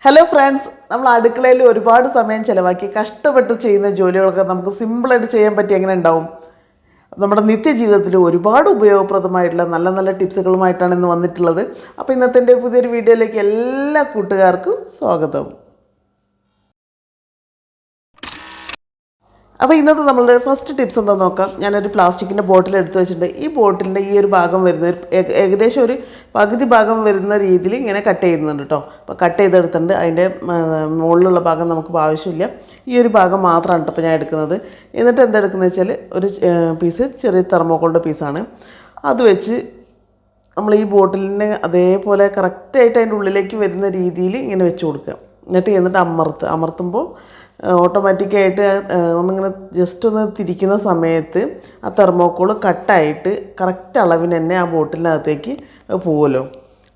Hello friends, നമ്മൾ അടുക്കളയിൽ ഒരുപാട് സമയം ചിലവാക്കി കഷ്ടപ്പെട്ട് ചെയ്യുന്ന ജോലികളൊക്കെ നമുക്ക് സിമ്പിളായിട്ട് ചെയ്യാൻ പറ്റി എങ്ങനെ ഉണ്ടാവും? നമ്മുടെ നിത്യജീവിതത്തിൽ ഒരുപാട് ഉപയോഗപ്രദമായിട്ടുള്ള നല്ല നല്ല ടിപ്സുകളുമായിട്ടാണ് ഇന്ന് വന്നിട്ടുള്ളത്. അപ്പോൾ ഇന്നത്തെ എൻ്റെ പുതിയൊരു വീഡിയോയിലേക്ക് എല്ലാ കൂട്ടുകാർക്കും സ്വാഗതം. അപ്പോൾ ഇന്നത്തെ നമ്മളുടെ ഫസ്റ്റ് ടിപ്സ് എന്താണെന്ന് നോക്കാം. ഞാനൊരു പ്ലാസ്റ്റിക്കിൻ്റെ ബോട്ടിൽ എടുത്ത് വെച്ചിട്ടുണ്ട്. ഈ ബോട്ടിലിൻ്റെ ഈ ഒരു ഭാഗം വരുന്ന ഏകദേശം ഒരു പകുതി ഭാഗം വരുന്ന രീതിയിൽ ഇങ്ങനെ കട്ട് ചെയ്യുന്നുണ്ട് കേട്ടോ. അപ്പോൾ കട്ട് ചെയ്തെടുത്തിട്ടുണ്ട്. അതിൻ്റെ മുകളിലുള്ള ഭാഗം നമുക്ക് ആവശ്യമില്ല. ഈ ഒരു ഭാഗം മാത്രമാണ് കേട്ടോ ഇപ്പോൾ ഞാൻ എടുക്കുന്നത്. എന്നിട്ട് എന്താ എടുക്കുന്നത് വെച്ചാൽ ഒരു പീസ് ചെറിയ തെർമോക്കോളിൻ്റെ പീസാണ്. അത് വെച്ച് നമ്മൾ ഈ ബോട്ടിലിനെ അതേപോലെ കറക്റ്റായിട്ട് അതിൻ്റെ ഉള്ളിലേക്ക് വരുന്ന രീതിയിൽ ഇങ്ങനെ വെച്ച് കൊടുക്കുക. എന്നിട്ട് അമർത്തുമ്പോൾ ഓട്ടോമാറ്റിക്കായിട്ട് ഒന്നിങ്ങനെ ജസ്റ്റ് ഒന്ന് തിരിക്കുന്ന സമയത്ത് ആ തെർമോക്കോൾ കട്ടായിട്ട് കറക്റ്റ് അളവിന് തന്നെ ആ ബോട്ടിലിനകത്തേക്ക് പോകുമല്ലോ.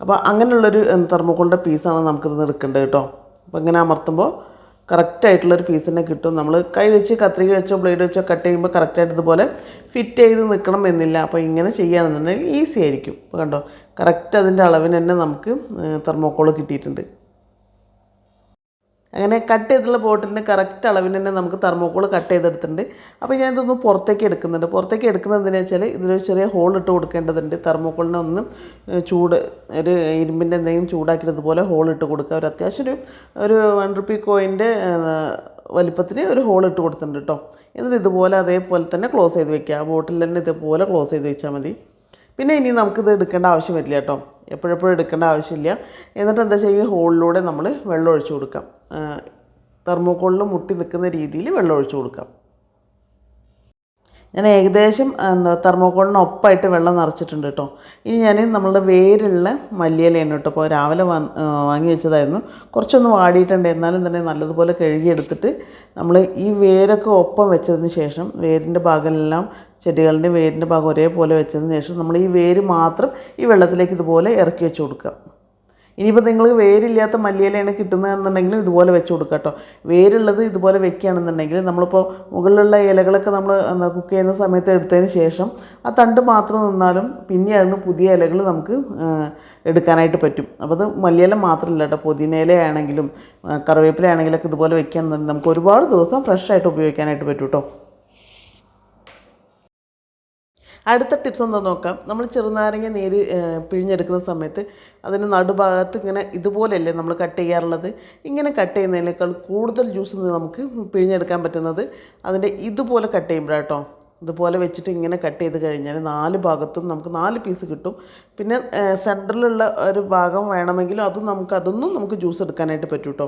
അപ്പോൾ അങ്ങനെയുള്ളൊരു തെർമോക്കോളിൻ്റെ പീസാണ് നമുക്കിത് എടുക്കേണ്ടത് കേട്ടോ. അപ്പോൾ ഇങ്ങനെ അമർത്തുമ്പോൾ കറക്റ്റായിട്ടുള്ളൊരു പീസ് തന്നെ കിട്ടും. നമ്മൾ കൈ വെച്ച് കത്രിക വെച്ചോ ബ്ലേഡ് വെച്ചോ കട്ട് ചെയ്യുമ്പോൾ കറക്റ്റായിട്ട് ഇതുപോലെ ഫിറ്റ് ചെയ്ത് നിൽക്കണം എന്നില്ല. അപ്പോൾ ഇങ്ങനെ ചെയ്യുകയാണെന്നുണ്ടെങ്കിൽ ഈസി ആയിരിക്കും. അപ്പോൾ കണ്ടോ, കറക്റ്റ് അതിൻ്റെ അളവിന് തന്നെ നമുക്ക് തെർമോക്കോൾ കിട്ടിയിട്ടുണ്ട്. അങ്ങനെ കട്ട് ചെയ്തുള്ള ബോട്ടിലിന് കറക്റ്റ് അളവിന് തന്നെ നമുക്ക് തെർമോക്കോൾ കട്ട് ചെയ്തെടുത്തിട്ടുണ്ട്. അപ്പോൾ ഞാൻ ഇതൊന്ന് പുറത്തേക്ക് എടുക്കുന്നുണ്ട്. പുറത്തേക്ക് എടുക്കുന്നത് എന്തിനാ വെച്ചാൽ ഇതിലൊരു ചെറിയ ഹോൾ ഇട്ട് കൊടുക്കേണ്ടതുണ്ട്. തെർമോക്കോളിനെ ഒന്ന് ഒരു ഇരുമ്പിൻ്റെ എന്തെങ്കിലും ചൂടാക്കിയിട്ട് ഇതുപോലെ ഹോൾ ഇട്ട് കൊടുക്കുക. ഒരു അത്യാവശ്യം ഒരു 1 രൂപ കോയിൻ്റെ വലിപ്പത്തിന് ഒരു ഹോൾ ഇട്ട് കൊടുത്തിട്ടുണ്ട് കേട്ടോ. എന്നിട്ട് ഇതുപോലെ അതേപോലെ തന്നെ ക്ലോസ് ചെയ്ത് വെക്കുക. ആ ബോട്ടിൽ തന്നെ ഇതുപോലെ ക്ലോസ് ചെയ്ത് വെച്ചാൽ മതി. പിന്നെ ഇനി നമുക്കിത് എടുക്കേണ്ട ആവശ്യം വരില്ല കേട്ടോ. എപ്പോഴെപ്പോഴും എടുക്കേണ്ട ആവശ്യമില്ല. എന്നിട്ട് എന്താ ചെയ്യുക, ഹോളിലൂടെ നമ്മൾ വെള്ളം ഒഴിച്ചു കൊടുക്കാം. തെർമോക്കോളിൽ മുട്ടി നിൽക്കുന്ന രീതിയിൽ വെള്ളം ഒഴിച്ചു കൊടുക്കാം. ഞാൻ ഏകദേശം തെർമോക്കോളിനൊപ്പമായിട്ട് വെള്ളം നിറച്ചിട്ടുണ്ട് കേട്ടോ. ഇനി ഞാൻ നമ്മളുടെ വേരുള്ള മല്ലിയിലയാണ് കേട്ടോ. അപ്പോൾ രാവിലെ വാങ്ങി വെച്ചതായിരുന്നു. കുറച്ചൊന്ന് വാടിയിട്ടുണ്ട്. എന്നാലും തന്നെ നല്ലതുപോലെ കഴുകിയെടുത്തിട്ട് നമ്മൾ ഈ വേരൊക്കെ ഒപ്പം വെച്ചതിന് ശേഷം വേരിൻ്റെ ഭാഗമെല്ലാം ചെടികളുടെ വേരിൻ്റെ ഭാഗം ഒരേപോലെ വെച്ചതിന് ശേഷം നമ്മൾ ഈ വേര് മാത്രം ഈ വെള്ളത്തിലേക്ക് ഇതുപോലെ ഇറക്കി വെച്ച് കൊടുക്കുക. ഇനിയിപ്പോൾ നിങ്ങൾ വേരില്ലാത്ത മല്ലിയിലയാണ് കിട്ടുന്നതെന്നുണ്ടെങ്കിലും ഇതുപോലെ വെച്ച് കൊടുക്കുക കേട്ടോ. വേരുള്ളത് ഇതുപോലെ വെക്കുകയാണെന്നുണ്ടെങ്കിൽ നമ്മളിപ്പോൾ മുകളിലുള്ള ഇലകളൊക്കെ നമ്മൾ കുക്ക് ചെയ്യുന്ന സമയത്ത് എടുത്തതിന് ശേഷം ആ തണ്ട് മാത്രം നിന്നാലും പിന്നെ അതിന് പുതിയ ഇലകൾ നമുക്ക് എടുക്കാനായിട്ട് പറ്റും. അപ്പോൾ അത് മല്ലിയില മാത്രമല്ല കേട്ടോ, പുതിനയിലയാണെങ്കിലും കറിവേപ്പിലയാണെങ്കിലൊക്കെ ഇതുപോലെ വെക്കുകയാണെന്നുണ്ടെങ്കിൽ നമുക്ക് ഒരുപാട് ദിവസം ഫ്രഷായിട്ട് ഉപയോഗിക്കാനായിട്ട് പറ്റും കേട്ടോ. അടുത്ത ടിപ്സ് എന്താ നോക്കാം. നമ്മൾ ചെറുനാരങ്ങ നീര് പിഴിഞ്ഞെടുക്കുന്ന സമയത്ത് അതിന് നടുഭാഗത്ത് ഇങ്ങനെ ഇതുപോലെയല്ലേ നമ്മൾ കട്ട് ചെയ്യാറുള്ളത്. ഇങ്ങനെ കട്ട് ചെയ്യുന്നതിനേക്കാൾ കൂടുതൽ ജ്യൂസ് നമുക്ക് പിഴിഞ്ഞെടുക്കാൻ പറ്റുന്നത് അതിൻ്റെ ഇതുപോലെ കട്ട് ചെയ്യുമ്പോഴാണ് കേട്ടോ. ഇതുപോലെ വെച്ചിട്ട് ഇങ്ങനെ കട്ട് ചെയ്ത് കഴിഞ്ഞാൽ 4 ഭാഗത്തും നമുക്ക് 4 പീസ് കിട്ടും. പിന്നെ സെൻറ്ററിലുള്ള ഒരു ഭാഗം വേണമെങ്കിലും അതൊന്നും നമുക്ക് ജ്യൂസ് എടുക്കാനായിട്ട് പറ്റും കേട്ടോ.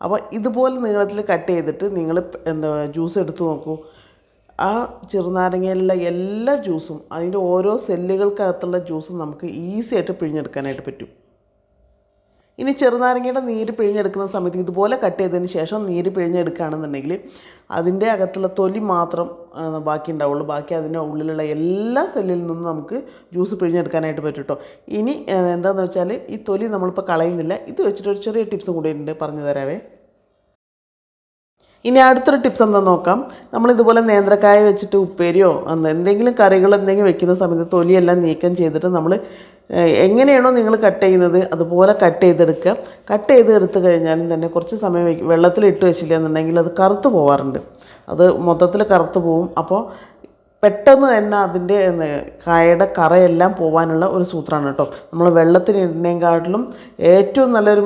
അപ്പോൾ ഇതുപോലെ നീളത്തിൽ കട്ട് ചെയ്തിട്ട് നിങ്ങൾ ജ്യൂസ് എടുത്ത് നോക്കൂ. ആ ചെറുനാരങ്ങയിലുള്ള എല്ലാ ജ്യൂസും അതിൻ്റെ ഓരോ സെല്ലുകൾക്കകത്തുള്ള ജ്യൂസും നമുക്ക് ഈസി ആയിട്ട് പിഴിഞ്ഞെടുക്കാനായിട്ട് പറ്റും. ഇനി ചെറുനാരങ്ങയുടെ നീര് പിഴിഞ്ഞെടുക്കുന്ന സമയത്ത് ഇതുപോലെ കട്ട് ചെയ്തതിന് ശേഷം നീര് പിഴിഞ്ഞെടുക്കുകയാണെന്നുണ്ടെങ്കിൽ അതിൻ്റെ അകത്തുള്ള തൊലി മാത്രം ബാക്കി ഉണ്ടാവുള്ളൂ. ബാക്കി അതിൻ്റെ ഉള്ളിലുള്ള എല്ലാ സെല്ലിൽ നിന്നും നമുക്ക് ജ്യൂസ് പിഴിഞ്ഞെടുക്കാനായിട്ട് പറ്റും കേട്ടോ. ഇനി എന്താണെന്ന് വെച്ചാൽ ഈ തൊലി നമ്മളിപ്പോൾ കളയുന്നില്ല. ഇത് വെച്ചിട്ടൊരു ചെറിയ ടിപ്സും കൂടി ഉണ്ട്, പറഞ്ഞു തരാവേ. ഇനി അടുത്തൊരു ടിപ്സ് എന്താണെന്ന് നോക്കാം. നമ്മളിതുപോലെ നേന്ത്രക്കായ വെച്ചിട്ട് ഉപ്പേരിയോ എന്തെങ്കിലും കറികൾ എന്തെങ്കിലും വെക്കുന്ന സമയത്ത് തൊലിയെല്ലാം നീക്കം ചെയ്തിട്ട് നമ്മൾ എങ്ങനെയാണോ നിങ്ങൾ കട്ട് ചെയ്യുന്നത് അതുപോലെ കട്ട് ചെയ്തെടുക്കുക. കട്ട് ചെയ്തെടുത്ത് കഴിഞ്ഞാലും തന്നെ കുറച്ച് സമയം വെള്ളത്തിലിട്ട് വെച്ചില്ല എന്നുണ്ടെങ്കിൽ അത് കറുത്ത് പോവാറുണ്ട്. അത് മൊത്തത്തിൽ കറുത്ത് പോവും. അപ്പോൾ പെട്ടെന്ന് തന്നെ അതിൻ്റെ കായയുടെ കറയെല്ലാം പോകാനുള്ള ഒരു സൂത്രമാണ് കേട്ടോ. നമ്മൾ വെള്ളത്തിലിടുന്നതിനെക്കാട്ടിലും ഏറ്റവും നല്ലൊരു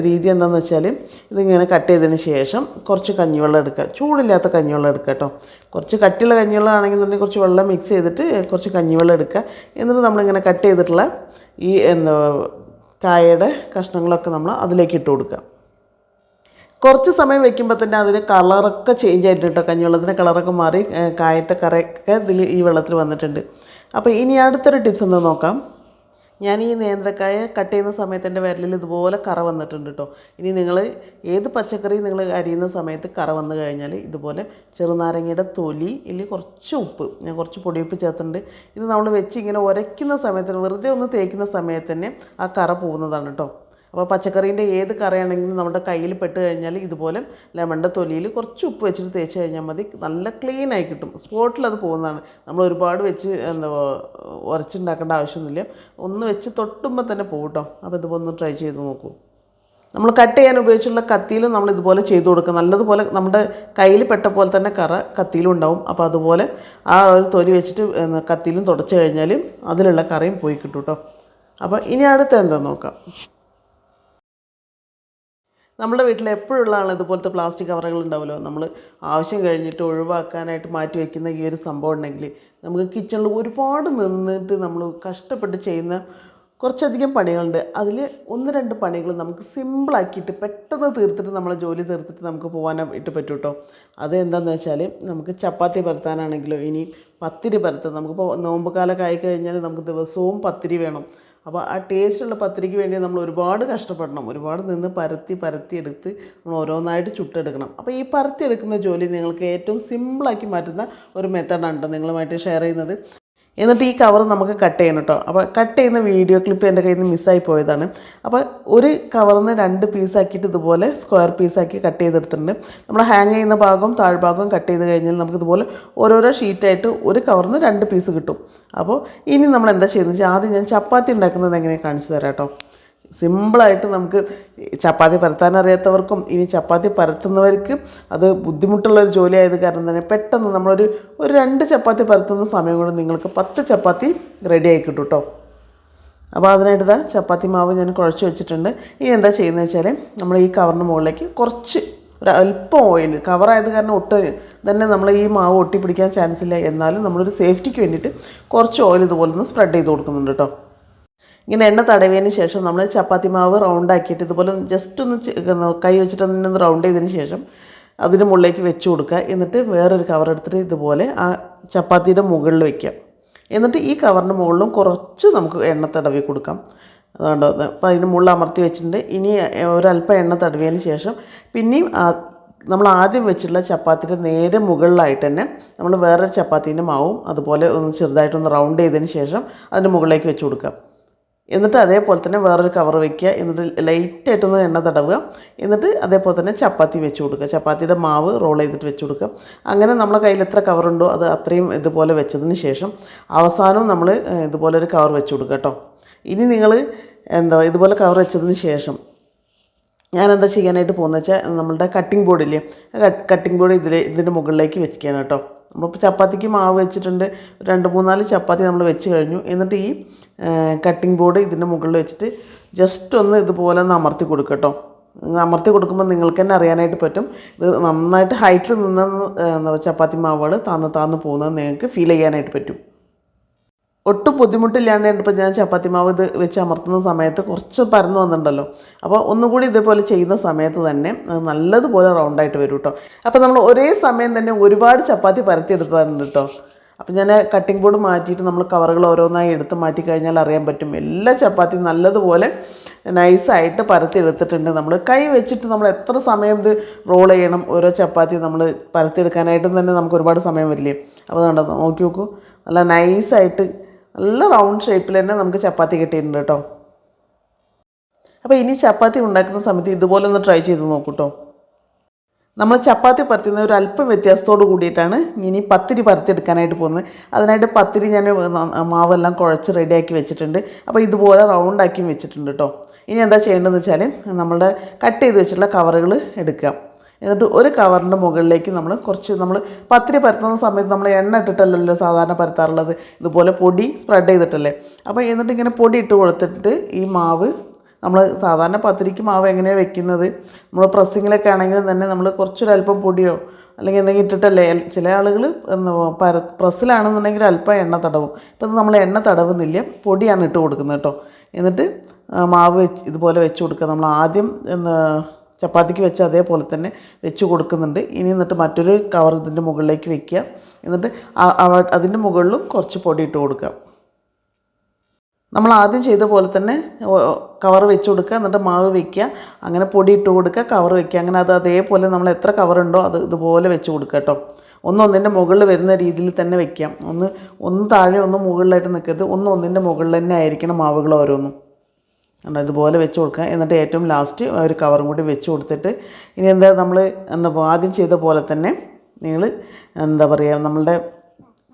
രീതി എന്താണെന്ന് വെച്ചാൽ ഇതിങ്ങനെ കട്ട് ചെയ്തതിന് ശേഷം കുറച്ച് കഞ്ഞിവെള്ളം എടുക്കുക. ചൂടില്ലാത്ത കഞ്ഞിവെള്ളം എടുക്കുക കേട്ടോ. കുറച്ച് കട്ടിയുള്ള കഞ്ഞിവെള്ളം ആണെങ്കിൽ തന്നെ കുറച്ച് വെള്ളം മിക്സ് ചെയ്തിട്ട് കുറച്ച് കഞ്ഞിവെള്ളം എടുക്കുക. എന്നിട്ട് നമ്മളിങ്ങനെ കട്ട് ചെയ്തിട്ടുള്ള ഈ കായയുടെ കഷ്ണങ്ങളൊക്കെ നമ്മൾ അതിലേക്ക് ഇട്ട് കൊടുക്കുക. കുറച്ച് സമയം വെക്കുമ്പോൾ തന്നെ അതിന് കളറൊക്കെ ചേഞ്ച് ആയിട്ട് കേട്ടോ. കഞ്ഞിവെള്ളത്തിൻ്റെ കളറൊക്കെ മാറി കായത്തെ കറയൊക്കെ ഈ വെള്ളത്തിൽ വന്നിട്ടുണ്ട്. അപ്പോൾ ഇനി അടുത്തൊരു ടിപ്സ് എന്താ നോക്കാം. ഞാൻ ഈ നേന്ത്രക്കായ കട്ട് ചെയ്യുന്ന സമയത്ത് എൻ്റെ വിരലിൽ ഇതുപോലെ കറ വന്നിട്ടുണ്ട് കേട്ടോ. ഇനി നിങ്ങൾ ഏത് പച്ചക്കറി നിങ്ങൾ അരിയുന്ന സമയത്ത് കറ വന്നു കഴിഞ്ഞാൽ ഇതുപോലെ ചെറുനാരങ്ങയുടെ തൊലി ഇല്ലെങ്കിൽ കുറച്ച് ഉപ്പ്, ഞാൻ കുറച്ച് പൊടിയുപ്പ് ചേർത്തിട്ടുണ്ട്. ഇത് നമ്മൾ വെച്ച് ഇങ്ങനെ ഉരയ്ക്കുന്ന സമയത്ത് വെറുതെ ഒന്ന് തേക്കുന്ന സമയത്ത് തന്നെ ആ കറ പോകുന്നതാണ് കേട്ടോ. അപ്പോൾ പച്ചക്കറീൻ്റെ ഏത് കറിയാണെങ്കിലും നമ്മുടെ കയ്യിൽ പെട്ട് കഴിഞ്ഞാൽ ഇതുപോലെ ലെമണിൻ്റെ തൊലിയിൽ കുറച്ച് ഉപ്പ് വെച്ചിട്ട് തേച്ച് കഴിഞ്ഞാൽ മതി. നല്ല ക്ലീനായി കിട്ടും. സ്പോട്ടിൽ അത് പോകുന്നതാണ്. നമ്മൾ ഒരുപാട് വെച്ച് ഉരച്ചുണ്ടാക്കേണ്ട ആവശ്യമൊന്നുമില്ല. ഒന്ന് വെച്ച് തൊട്ടുമ്പോൾ തന്നെ പോകും കേട്ടോ. അപ്പോൾ ഇതുപോലെ ഒന്ന് ട്രൈ ചെയ്ത് നോക്കൂ. നമ്മൾ കട്ട് ചെയ്യാൻ ഉപയോഗിച്ചുള്ള കത്തിയിലും നമ്മൾ ഇതുപോലെ ചെയ്ത് കൊടുക്കുക. നല്ലതുപോലെ നമ്മുടെ കയ്യിൽ പെട്ട പോലെ തന്നെ കറ കത്തിയിലും ഉണ്ടാവും. അപ്പോൾ അതുപോലെ ആ ഒരു തൊലി വെച്ചിട്ട് കത്തിയിലും തുടച്ച് കഴിഞ്ഞാൽ അതിലുള്ള കറയും പോയി കിട്ടും കേട്ടോ. അപ്പോൾ ഇനി അടുത്ത എന്താ നോക്കാം. നമ്മുടെ വീട്ടിൽ എപ്പോഴുള്ളതാണ് ഇതുപോലത്തെ പ്ലാസ്റ്റിക് കവറുകൾ ഉണ്ടാവുമല്ലോ. നമ്മൾ ആവശ്യം കഴിഞ്ഞിട്ട് ഒഴിവാക്കാനായിട്ട് മാറ്റി വയ്ക്കുന്ന ഈ ഒരു സംഭവം ഉണ്ടെങ്കിൽ നമുക്ക് കിച്ചണിൽ ഒരുപാട് നിന്നിട്ട് നമ്മൾ കഷ്ടപ്പെട്ട് ചെയ്യുന്ന കുറച്ചധികം പണികളുണ്ട്. അതിൽ 1-2 പണികൾ നമുക്ക് സിമ്പിളാക്കിയിട്ട് പെട്ടെന്ന് തീർത്തിട്ട് നമ്മളെ ജോലി തീർത്തിട്ട് നമുക്ക് പോകാനായിട്ട് പറ്റും കേട്ടോ. അത് എന്താണെന്ന് വെച്ചാൽ നമുക്ക് ചപ്പാത്തി പരത്താനാണെങ്കിലോ ഇനി പത്തിരി പരത്താം. നമുക്കിപ്പോൾ നോമ്പ് കാലമൊക്കെ ആയിക്കഴിഞ്ഞാൽ നമുക്ക് ദിവസവും പത്തിരി വേണം. അപ്പോൾ ആ ടേസ്റ്റുള്ള പത്തിരിക്ക് വേണ്ടി നമ്മൾ ഒരുപാട് കഷ്ടപ്പെടണം. ഒരുപാട് നിന്ന് പരത്തി എടുത്ത് നമ്മൾ ഓരോന്നായിട്ട് ചുട്ടെടുക്കണം. അപ്പോൾ ഈ പരത്തി എടുക്കുന്ന ജോലി നിങ്ങൾക്ക് ഏറ്റവും സിമ്പിളാക്കി മാറ്റുന്ന ഒരു മെത്തേഡാണ് കേട്ടോ നിങ്ങളുമായിട്ട് ഷെയർ ചെയ്യുന്നത്. എന്നിട്ട് ഈ കവർ നമുക്ക് കട്ട് ചെയ്യണം കേട്ടോ. അപ്പോൾ കട്ട് ചെയ്യുന്ന വീഡിയോ ക്ലിപ്പ് എൻ്റെ കയ്യിൽ നിന്ന് മിസ്സായി പോയതാണ്. അപ്പോൾ ഒരു കവറിൽ നിന്ന് 2 പീസാക്കിയിട്ട് ഇതുപോലെ സ്ക്വയർ പീസാക്കി കട്ട് ചെയ്തെടുത്തിട്ടുണ്ട്. നമ്മൾ ഹാങ് ചെയ്യുന്ന ഭാഗവും താഴ്ഭാഗവും കട്ട് ചെയ്ത് കഴിഞ്ഞാൽ നമുക്കിതുപോലെ ഓരോരോ ഷീറ്റായിട്ട് ഒരു കവറിൽ നിന്ന് 2 പീസ് കിട്ടും. അപ്പോൾ ഇനി നമ്മൾ എന്താ ചെയ്യുന്നത് വെച്ചാൽ ആദ്യം ഞാൻ ചപ്പാത്തി ഉണ്ടാക്കുന്നത് എങ്ങനെ കാണിച്ചു തരാം കേട്ടോ. സിമ്പിളായിട്ട് നമുക്ക് ചപ്പാത്തി പരത്താനറിയാത്തവർക്കും ഇനി ചപ്പാത്തി പരത്തുന്നവർക്ക് അത് ബുദ്ധിമുട്ടുള്ളൊരു ജോലി ആയത് കാരണം തന്നെ പെട്ടെന്ന് നമ്മളൊരു 2 ചപ്പാത്തി പരത്തുന്ന സമയം കൊണ്ട് നിങ്ങൾക്ക് 10 ചപ്പാത്തി റെഡി ആയി കിട്ടും കേട്ടോ. അപ്പോൾ അതിനായിട്ട് ചപ്പാത്തി മാവ് ഞാൻ കുഴച്ച് വെച്ചിട്ടുണ്ട്. ഇനി എന്താ ചെയ്യുന്നത് വെച്ചാൽ നമ്മൾ ഈ കവറിന് മുകളിലേക്ക് കുറച്ച് ഒരല്പം ഓയിൽ, കവറായത് കാരണം തന്നെ നമ്മൾ ഈ മാവ് ഒട്ടിപ്പിടിക്കാൻ ചാൻസ് ഇല്ല. എന്നാലും നമ്മളൊരു സേഫ്റ്റിക്ക് വേണ്ടിയിട്ട് കുറച്ച് ഓയിൽ ഇതുപോലെ ഒന്ന് സ്പ്രെഡ് ചെയ്ത് കൊടുക്കുന്നുണ്ട് കേട്ടോ. ഇങ്ങനെ എണ്ണ തടവിയതിന് ശേഷം നമ്മൾ ചപ്പാത്തി മാവ് റൗണ്ടാക്കിയിട്ട് ഇതുപോലെ ജസ്റ്റ് ഒന്ന് കൈ വെച്ചിട്ട് ഒന്ന് റൗണ്ട് ചെയ്തതിന് ശേഷം അതിന് മുകളിലേക്ക് വെച്ച് കൊടുക്കുക. എന്നിട്ട് വേറൊരു കവർ എടുത്തിട്ട് ഇതുപോലെ ആ ചപ്പാത്തിയുടെ മുകളിൽ വയ്ക്കാം. എന്നിട്ട് ഈ കവറിൻ്റെ മുകളിലും കുറച്ച് നമുക്ക് എണ്ണ തടവി കൊടുക്കാം. അതുകൊണ്ടോ അപ്പോൾ അതിന് മുകളിൽ അമർത്തി വെച്ചിട്ടുണ്ട്. ഇനി ഒരല്പം എണ്ണ തടവിയതിന് ശേഷം പിന്നെയും നമ്മൾ ആദ്യം വെച്ചിട്ടുള്ള ചപ്പാത്തിൻ്റെ നേരെ മുകളിലായിട്ട് തന്നെ നമ്മൾ വേറൊരു ചപ്പാത്തീൻ്റെ മാവും അതുപോലെ ഒന്ന് ചെറുതായിട്ടൊന്ന് റൗണ്ട് ചെയ്തതിന് ശേഷം അതിൻ്റെ മുകളിലേക്ക് വെച്ച് കൊടുക്കാം. എന്നിട്ട് അതേപോലെ തന്നെ വേറൊരു കവർ വയ്ക്കുക. എന്നിട്ട് ലൈറ്റായിട്ടൊന്ന് എണ്ണ തടവുക. എന്നിട്ട് അതേപോലെ തന്നെ ചപ്പാത്തി വെച്ച് കൊടുക്കുക. ചപ്പാത്തിയുടെ മാവ് റോൾ ചെയ്തിട്ട് വെച്ച് കൊടുക്കുക. അങ്ങനെ നമ്മളെ കയ്യിൽ എത്ര കവറുണ്ടോ അത് അത്രയും ഇതുപോലെ വെച്ചതിന് ശേഷം അവസാനം നമ്മൾ ഇതുപോലെ ഒരു കവർ വെച്ച് കൊടുക്കുക കേട്ടോ. ഇനി നിങ്ങൾ ഇതുപോലെ കവർ വെച്ചതിന് ശേഷം ഞാനെന്താ ചെയ്യാനായിട്ട് പോകുന്നത് വെച്ചാൽ നമ്മളുടെ കട്ടിംഗ് ബോർഡില്ലേ, കട്ടിംഗ് ബോർഡ് ഇതിൻ്റെ മുകളിലേക്ക് വെക്കുകയാണ് കേട്ടോ. നമ്മളിപ്പോൾ ചപ്പാത്തിക്ക് മാവ് വെച്ചിട്ടുണ്ട്. 2-3-4 ചപ്പാത്തി നമ്മൾ വെച്ച് കഴിഞ്ഞു. എന്നിട്ട് ഈ കട്ടിംഗ് ബോർഡ് ഇതിൻ്റെ മുകളിൽ വെച്ചിട്ട് ജസ്റ്റ് ഒന്ന് ഇതുപോലെ ഒന്ന് അമർത്തി കൊടുക്കുക കേട്ടോ. അമർത്തി കൊടുക്കുമ്പോൾ നിങ്ങൾക്ക് തന്നെ അറിയാനായിട്ട് പറ്റും ഇത് നന്നായിട്ട് ഹൈറ്റിൽ നിന്ന് ചപ്പാത്തി മാവുകൾ താന്ന് പോകുന്നത് നിങ്ങൾക്ക് ഫീൽ ചെയ്യാനായിട്ട് പറ്റും. ഒട്ടും ബുദ്ധിമുട്ടില്ലാണ്ട് ഇപ്പോൾ ഞാൻ ചപ്പാത്തി മാവ് ഇത് വെച്ച് അമർത്തുന്ന സമയത്ത് കുറച്ച് പരന്ന് വന്നിട്ടുണ്ടല്ലോ. അപ്പോൾ ഒന്നുകൂടി ഇതേപോലെ ചെയ്യുന്ന സമയത്ത് തന്നെ നല്ലതുപോലെ റൗണ്ടായിട്ട് വരും കേട്ടോ. അപ്പോൾ നമ്മൾ ഒരേ സമയം തന്നെ ഒരുപാട് ചപ്പാത്തി പരത്തിയെടുത്തതാണ് കേട്ടോ. അപ്പോൾ ഞാൻ കട്ടിംഗ് ബോർഡ് മാറ്റിയിട്ട് നമ്മൾ കവറുകൾ ഓരോന്നായി എടുത്ത് മാറ്റി കഴിഞ്ഞാൽ അറിയാൻ പറ്റും എല്ലാ ചപ്പാത്തിയും നല്ലതുപോലെ നൈസായിട്ട് പരത്തിയെടുത്തിട്ടുണ്ട്. നമ്മൾ കൈ വെച്ചിട്ട് നമ്മൾ എത്ര സമയം ഇത് റോൾ ചെയ്യണം ഓരോ ചപ്പാത്തി നമ്മൾ പരത്തിയെടുക്കാനായിട്ടും തന്നെ നമുക്ക് ഒരുപാട് സമയം വരില്ലേ. അപ്പോൾ കണ്ടോ, നോക്കി നോക്കൂ, നല്ല നൈസായിട്ട് നല്ല റൗണ്ട് ഷേപ്പിൽ തന്നെ നമുക്ക് ചപ്പാത്തി കിട്ടിയിട്ടുണ്ട് കേട്ടോ. അപ്പോൾ ഇനി ചപ്പാത്തി ഉണ്ടാക്കുന്ന സമയത്ത് ഇതുപോലെ ഒന്ന് ട്രൈ ചെയ്ത് നോക്കൂ കേട്ടോ. നമ്മൾ ചപ്പാത്തി പരത്തുന്ന ഒരു അല്പം വ്യത്യാസത്തോട് കൂടിയിട്ടാണ് ഇനി പത്തിരി പരത്തിയെടുക്കാനായിട്ട് പോകുന്നത്. അതിനായിട്ട് പത്തിരി ഞാൻ മാവെല്ലാം കുഴച്ച് റെഡിയാക്കി വെച്ചിട്ടുണ്ട്. അപ്പോൾ ഇതുപോലെ റൗണ്ടാക്കിയും വെച്ചിട്ടുണ്ട് കേട്ടോ. ഇനി എന്താ ചെയ്യേണ്ടതെന്ന് വെച്ചാൽ നമ്മളുടെ കട്ട് ചെയ്ത് വെച്ചിട്ടുള്ള കവറുകൾ എടുക്കുക. എന്നിട്ട് ഒരു കവറിൻ്റെ മുകളിലേക്ക് നമ്മൾ പത്തിരി പരത്തുന്ന സമയത്ത് നമ്മൾ എണ്ണ ഇട്ടിട്ടല്ലല്ലോ സാധാരണ പരത്താറുള്ളത്, ഇതുപോലെ പൊടി സ്പ്രെഡ് ചെയ്തിട്ടല്ലേ. അപ്പോൾ എന്നിട്ട് ഇങ്ങനെ പൊടി ഇട്ട് കൊടുത്തിട്ട് ഈ മാവ് നമ്മൾ സാധാരണ പത്തിരിക്ക് മാവ് എങ്ങനെയാണ് വെക്കുന്നത്, നമ്മൾ പ്രസ്സിങ്ങിലൊക്കെ ആണെങ്കിൽ തന്നെ നമ്മൾ കുറച്ചൊരല്പം പൊടിയോ അല്ലെങ്കിൽ എന്തെങ്കിലും ഇട്ടിട്ടല്ലേ. ചില ആളുകൾ പ്രസ്സിലാണെന്നുണ്ടെങ്കിൽ അല്പം എണ്ണ തടവും. ഇപ്പോൾ ഇത് നമ്മൾ എണ്ണ തടവുന്നില്ല, പൊടിയാണ് ഇട്ട് കൊടുക്കുന്നത് കേട്ടോ. എന്നിട്ട് മാവ് ഇതുപോലെ വെച്ച് കൊടുക്കുക. നമ്മൾ ആദ്യം ചപ്പാത്തിക്ക് വെച്ച് അതേപോലെ തന്നെ വെച്ച് കൊടുക്കുന്നുണ്ട്. ഇനി എന്നിട്ട് മറ്റൊരു കവർ ഇതിൻ്റെ മുകളിലേക്ക് വെക്കുക. എന്നിട്ട് അതിൻ്റെ മുകളിലും കുറച്ച് പൊടി ഇട്ട് കൊടുക്കുക. നമ്മൾ ആദ്യം ചെയ്ത പോലെ തന്നെ കവർ വെച്ച് കൊടുക്കുക, എന്നിട്ട് മാവ് വയ്ക്കുക, അങ്ങനെ പൊടി ഇട്ട് കൊടുക്കുക, കവർ വയ്ക്കുക. അങ്ങനെ അതേപോലെ നമ്മൾ എത്ര കവറുണ്ടോ അത് ഇതുപോലെ വെച്ച് കൊടുക്കുക കേട്ടോ. ഒന്നിൻ്റെ മുകളിൽ വരുന്ന രീതിയിൽ തന്നെ വയ്ക്കാം. ഒന്ന് താഴെ ഒന്ന് മുകളിലായിട്ട് നിൽക്കരുത്, ഒന്നിൻ്റെ മുകളിൽ തന്നെ ആയിരിക്കണം മാവുകൾ ഓരോന്നും. ഇതുപോലെ വെച്ച് കൊടുക്കുക. എന്നിട്ട് ഏറ്റവും ലാസ്റ്റ് ഒരു കവറും കൂടി വെച്ച് കൊടുത്തിട്ട് ഇനി നമ്മൾ ആദ്യം ചെയ്ത പോലെ തന്നെ നിങ്ങൾ നമ്മളുടെ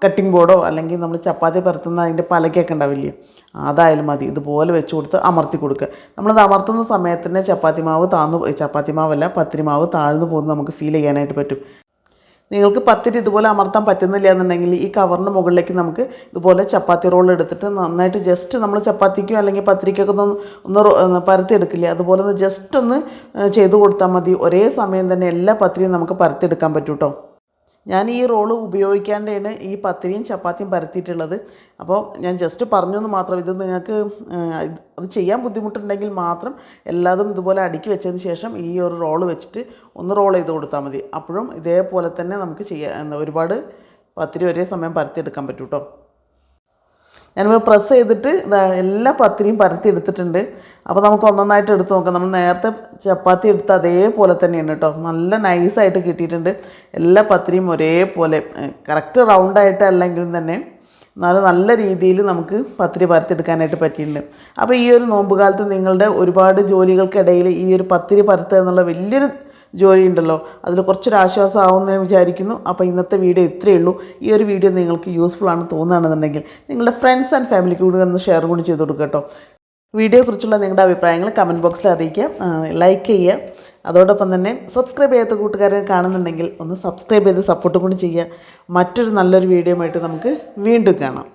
കട്ടിംഗ് ബോർഡോ അല്ലെങ്കിൽ നമ്മൾ ചപ്പാത്തി പരത്തുന്ന അതിൻ്റെ പലകയൊക്കെ ഉണ്ടാവില്ലേ, അതായാലും മതി. ഇതുപോലെ വെച്ച് കൊടുത്ത് അമർത്തി കൊടുക്കുക. നമ്മളത് അമർത്തുന്ന സമയത്ത് തന്നെ ചപ്പാത്തി മാവല്ല പത്തിരി മാവ് താഴ്ന്നു പോകുന്നത് നമുക്ക് ഫീൽ ചെയ്യാനായിട്ട് പറ്റും. നിങ്ങൾക്ക് പത്തിരി ഇതുപോലെ അമർത്താൻ പറ്റുന്നില്ല എന്നുണ്ടെങ്കിൽ ഈ കവറിൻ്റെ മുകളിലേക്ക് നമുക്ക് ഇതുപോലെ ചപ്പാത്തി റോൾ എടുത്തിട്ട് നന്നായിട്ട് ജസ്റ്റ് നമ്മൾ ചപ്പാത്തിക്കോ അല്ലെങ്കിൽ പത്തിരിക്കൊക്കെ ഒന്ന് പരത്തിയെടുക്കില്ലേ, അതുപോലെ ഒന്ന് ജസ്റ്റ് ഒന്ന് ചെയ്ത് കൊടുത്താൽ മതി. ഒരേ സമയം തന്നെ എല്ലാ പത്തിരിയും നമുക്ക് പരത്തിയെടുക്കാൻ പറ്റും കേട്ടോ. ഞാൻ ഈ റോള് ഉപയോഗിക്കാണ്ടാണ് ഈ പത്തിരിയും ചപ്പാത്തിയും പരത്തിയിട്ടുള്ളത്. അപ്പോൾ ഞാൻ ജസ്റ്റ് പറഞ്ഞു എന്ന് മാത്രം. ഇത് നിങ്ങൾക്ക് അത് ചെയ്യാൻ ബുദ്ധിമുട്ടുണ്ടെങ്കിൽ മാത്രം എല്ലാതും ഇതുപോലെ അടുക്കി വെച്ചതിന് ശേഷം ഈ ഒരു റോള് വെച്ചിട്ട് ഒന്ന് റോൾ ചെയ്ത് കൊടുത്താൽ മതി. അപ്പോഴും ഇതേപോലെ തന്നെ നമുക്ക് ഒരുപാട് പത്തിരി ഒരേ സമയം പരത്തിയെടുക്കാൻ പറ്റും കേട്ടോ. ഞാനിപ്പോൾ പ്രസ് ചെയ്തിട്ട് എല്ലാ പത്തിരിയും പരത്തി എടുത്തിട്ടുണ്ട്. അപ്പോൾ നമുക്ക് ഒന്നൊന്നായിട്ട് എടുത്ത് നോക്കാം. നമ്മൾ നേരത്തെ ചപ്പാത്തി എടുത്ത് അതേപോലെ തന്നെയാണ് കേട്ടോ. നല്ല നൈസായിട്ട് കിട്ടിയിട്ടുണ്ട്. എല്ലാ പത്തിരിയും ഒരേപോലെ കറക്റ്റ് റൗണ്ടായിട്ട് അല്ലെങ്കിലും തന്നെ എന്നാലും നല്ല രീതിയിൽ നമുക്ക് പത്തിരി പരത്തിയെടുക്കാനായിട്ട് പറ്റിയിട്ടുണ്ട്. അപ്പോൾ ഈ ഒരു നോമ്പ് കാലത്ത് നിങ്ങളുടെ ഒരുപാട് ജോലികൾക്കിടയിൽ ഈ ഒരു പത്തിരി പരത്തുക എന്നുള്ള വലിയൊരു ജോലി ഉണ്ടല്ലോ, അതിൽ കുറച്ചൊരു ആശ്വാസം ആവുമെന്ന് ഞാൻ വിചാരിക്കുന്നു. അപ്പോൾ ഇന്നത്തെ വീഡിയോ ഇത്രയേ ഉള്ളൂ. ഈ ഒരു വീഡിയോ നിങ്ങൾക്ക് യൂസ്ഫുൾ ആണ് തോന്നുകയാണെന്നുണ്ടെങ്കിൽ നിങ്ങളുടെ ഫ്രണ്ട്സ് ആൻഡ് ഫാമിലിക്ക് കൂടി ഒന്ന് ഷെയർ കൂടി ചെയ്ത് കൊടുക്കുക കേട്ടോ. വീഡിയോയെക്കുറിച്ചുള്ള നിങ്ങളുടെ അഭിപ്രായങ്ങൾ കമൻറ്റ് ബോക്സിൽ അറിയിക്കുക, ലൈക്ക് ചെയ്യുക. അതോടൊപ്പം തന്നെ സബ്സ്ക്രൈബ് ചെയ്യാത്ത കൂട്ടുകാരെ കാണുന്നുണ്ടെങ്കിൽ ഒന്ന് സബ്സ്ക്രൈബ് ചെയ്ത് സപ്പോർട്ട് കൂടി ചെയ്യുക. മറ്റൊരു നല്ലൊരു വീഡിയോ ആയിട്ട് നമുക്ക് വീണ്ടും കാണാം.